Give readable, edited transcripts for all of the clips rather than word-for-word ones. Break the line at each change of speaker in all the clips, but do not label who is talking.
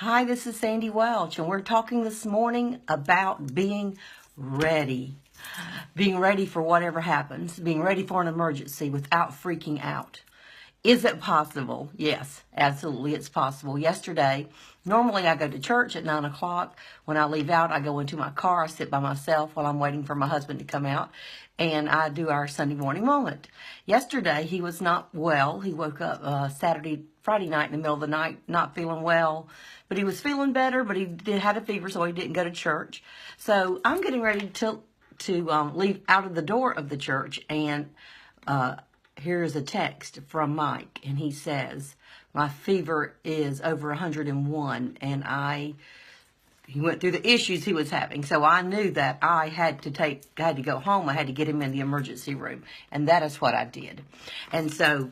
Hi, this is Sandy Welch, and we're talking this morning about being ready. Being ready for whatever happens, being ready for an emergency without freaking out. Is it possible? Yes, absolutely, it's possible. Yesterday, normally I go to church at 9 o'clock. When I leave out, I go into my car, I sit by myself while I'm waiting for my husband to come out, and I do our Sunday morning moment. Yesterday, he was not well. He woke up Friday night in the middle of the night, not feeling well, but he was feeling better, but he had a fever, so he didn't go to church. So I'm getting ready to leave out of the door of the church, and here's a text from Mike, and he says, my fever is over 101, and he went through the issues he was having, so I knew that I had to go home. I had to get him in the emergency room, and that is what I did. And so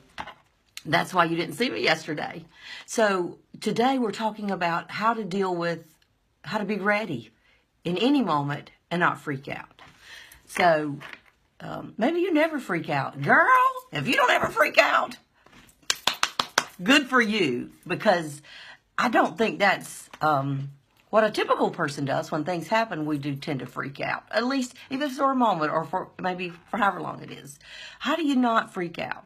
that's why you didn't see me yesterday. So today we're talking about how to be ready in any moment and not freak out. So maybe you never freak out. Girl, if you don't ever freak out, good for you, because I don't think that's what a typical person does. When things happen, we do tend to freak out, at least if it's for a moment or for however long it is. How do you not freak out?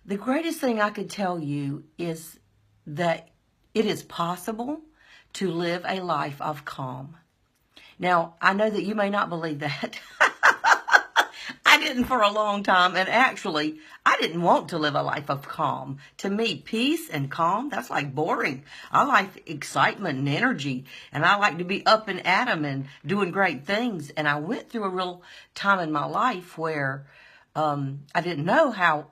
The greatest thing I could tell you is that it is possible to live a life of calm. Now, I know that you may not believe that. I didn't for a long time, and actually, I didn't want to live a life of calm. To me, peace and calm, that's like boring. I like excitement and energy, and I like to be up and at 'em and doing great things. And I went through a real time in my life where I didn't know how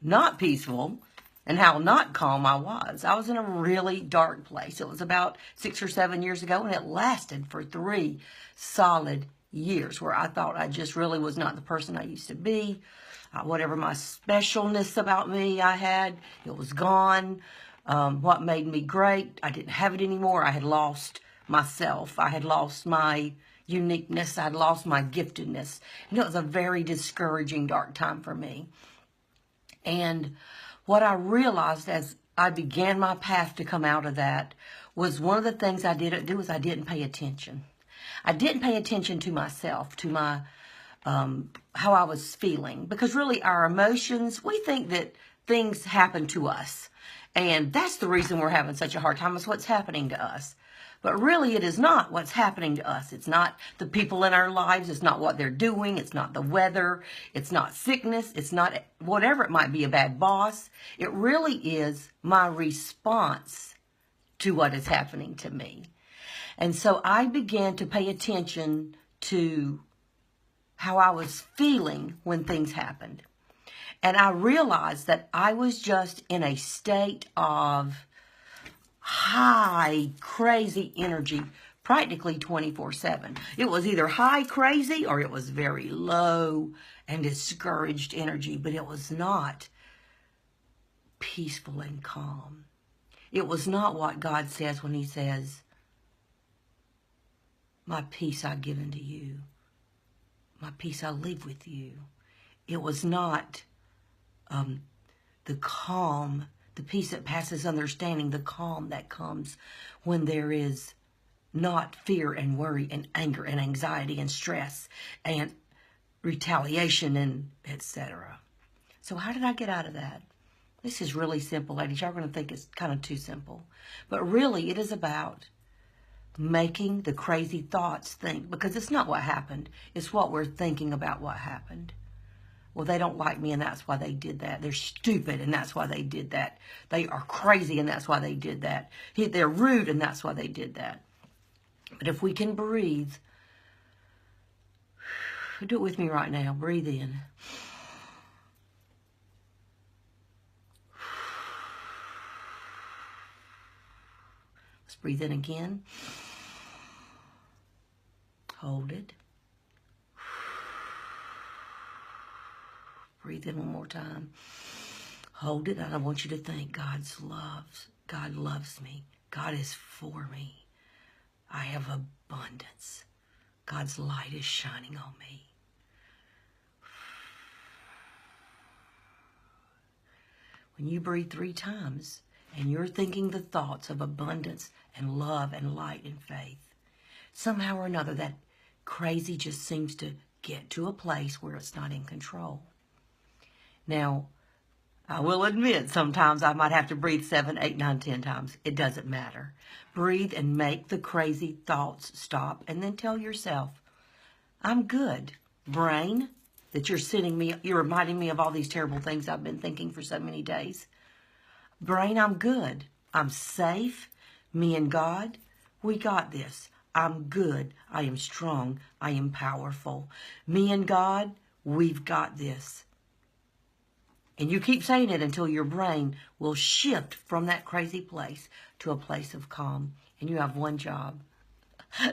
not peaceful and how not calm I was. I was in a really dark place. It was about 6 or 7 years ago, and it lasted for 3 solid years where I thought I just really was not the person I used to be. Whatever my specialness about me I had, it was gone. What made me great, I didn't have it anymore. I had lost myself. I had lost my uniqueness. I had lost my giftedness. And it was a very discouraging, dark time for me. And what I realized as I began my path to come out of that was one of the things I didn't do was I didn't pay attention. I didn't pay attention to myself, to my how I was feeling. Because really our emotions, we think that things happen to us. And that's the reason we're having such a hard time, is what's happening to us. But really it is not what's happening to us. It's not the people in our lives. It's not what they're doing. It's not the weather. It's not sickness. It's not whatever it might be, a bad boss. It really is my response to what is happening to me. And so I began to pay attention to how I was feeling when things happened. And I realized that I was just in a state of high, crazy energy, practically 24/7. It was either high, crazy, or it was very low and discouraged energy, but it was not peaceful and calm. It was not what God says when he says, my peace I give unto you. My peace I leave with you. It was not the calm, the peace that passes understanding, the calm that comes when there is not fear and worry and anger and anxiety and stress and retaliation and etc. So how did I get out of that? This is really simple, ladies. Y'all are going to think it's kind of too simple. But really, it is about making the crazy thoughts think, because it's not what happened. It's what we're thinking about what happened. Well, they don't like me, and that's why they did that. They're stupid, and that's why they did that. They are crazy, and that's why they did that. They're rude, and that's why they did that. But if we can breathe, do it with me right now. Breathe in. Let's breathe in again. Hold it. Breathe in one more time. Hold it. And I want you to think God loves me. God is for me. I have abundance. God's light is shining on me. When you breathe 3 times and you're thinking the thoughts of abundance and love and light and faith, somehow or another that crazy just seems to get to a place where it's not in control. Now, I will admit sometimes I might have to breathe 7, 8, 9, 10 times. It doesn't matter. Breathe and make the crazy thoughts stop, and then tell yourself, I'm good. Brain, that you're reminding me of all these terrible things I've been thinking for so many days. Brain, I'm good. I'm safe. Me and God, we got this. I'm good. I am strong. I am powerful. Me and God, we've got this. And you keep saying it until your brain will shift from that crazy place to a place of calm. And you have one job.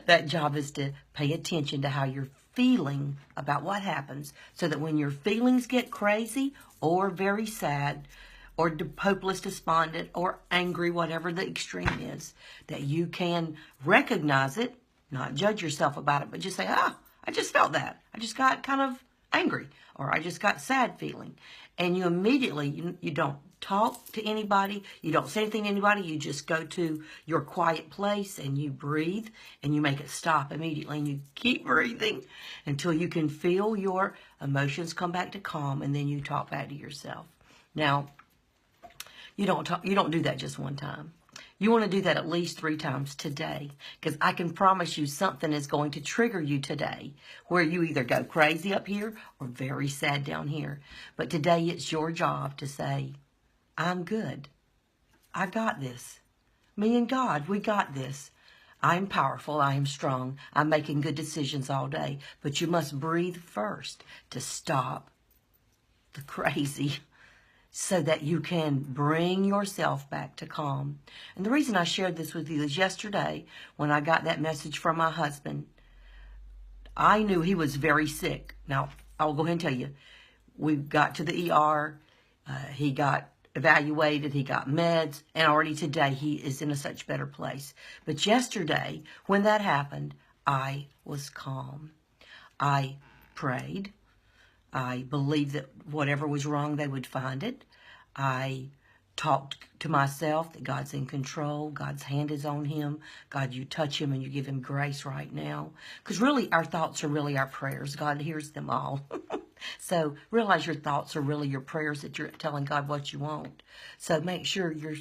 That job is to pay attention to how you're feeling about what happens, so that when your feelings get crazy or very sad or hopeless, despondent, or angry, whatever the extreme is, that you can recognize it, not judge yourself about it, but just say, I just felt that. I just got kind of angry, or I just got sad feeling. And you immediately, you don't talk to anybody, you don't say anything to anybody, you just go to your quiet place and you breathe and you make it stop immediately, and you keep breathing until you can feel your emotions come back to calm, and then you talk back to yourself. Now, you don't do that just one time. You want to do that at least 3 times today, because I can promise you something is going to trigger you today where you either go crazy up here or very sad down here. But today it's your job to say, I'm good. I got this. Me and God, we got this. I am powerful. I am strong. I'm making good decisions all day. But you must breathe first to stop the crazy, so that you can bring yourself back to calm. And the reason I shared this with you is yesterday when I got that message from my husband, I knew he was very sick. Now, I'll go ahead and tell you, we got to the ER, he got evaluated, he got meds, and already today he is in a such better place. But yesterday, when that happened, I was calm. I prayed. I believed that whatever was wrong, they would find it. I talked to myself that God's in control. God's hand is on him. God, you touch him and you give him grace right now. Because really, our thoughts are really our prayers. God hears them all. So realize your thoughts are really your prayers, that you're telling God what you want. So make sure you're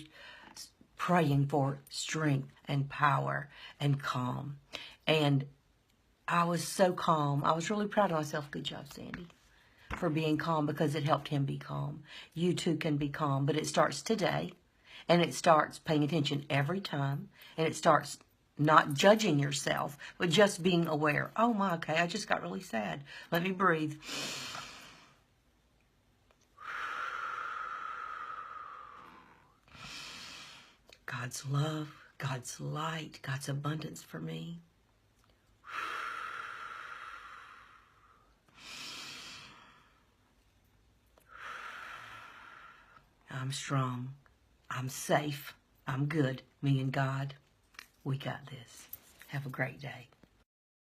praying for strength and power and calm. And I was so calm. I was really proud of myself. Good job, Sandy, for being calm, because it helped him be calm. You too can be calm, but it starts today, and it starts paying attention every time, and it starts not judging yourself, but just being aware. Oh my, okay, I just got really sad. Let me breathe. God's love, God's light, God's abundance for me. I'm strong. I'm safe. I'm good. Me and God, we got this. Have a great day.